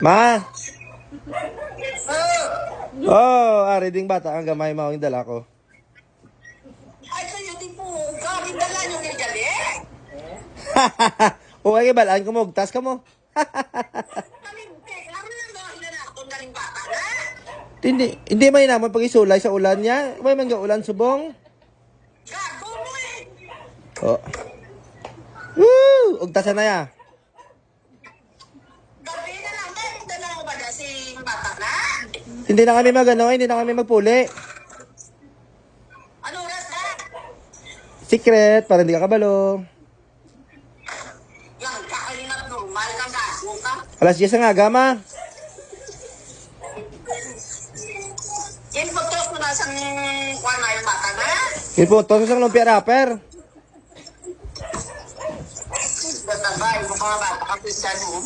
Ma! Oh, Oh, ari ding bata ang gamay mo yung dala ko. ay kayo din po. Kaming dala nyo ng gali. O ay balaan ko mo, tas ka mo. Kalimte, klaro na mga hinanakon na rin bata na. Hindi may naman pag isulay sa ulan niya. May mangga ulan subong. Gago mo eh. Oh. Woo! Ugtasan na ya. Gabi na lang tayo. Dala mo ba na si bata na? Hindi na kami magano, hindi na kami magpuli. Ano oras na? Secret, para hindi ka kabalo. Yan, kakalinap normal kang gago ka. Alas 10 ang agama. Yan, pagtos mo na siyang kuwan na yung bata na. Kipunto sa lumpia rapper. Basta ba, yung mga bata ka Kristiyan mo.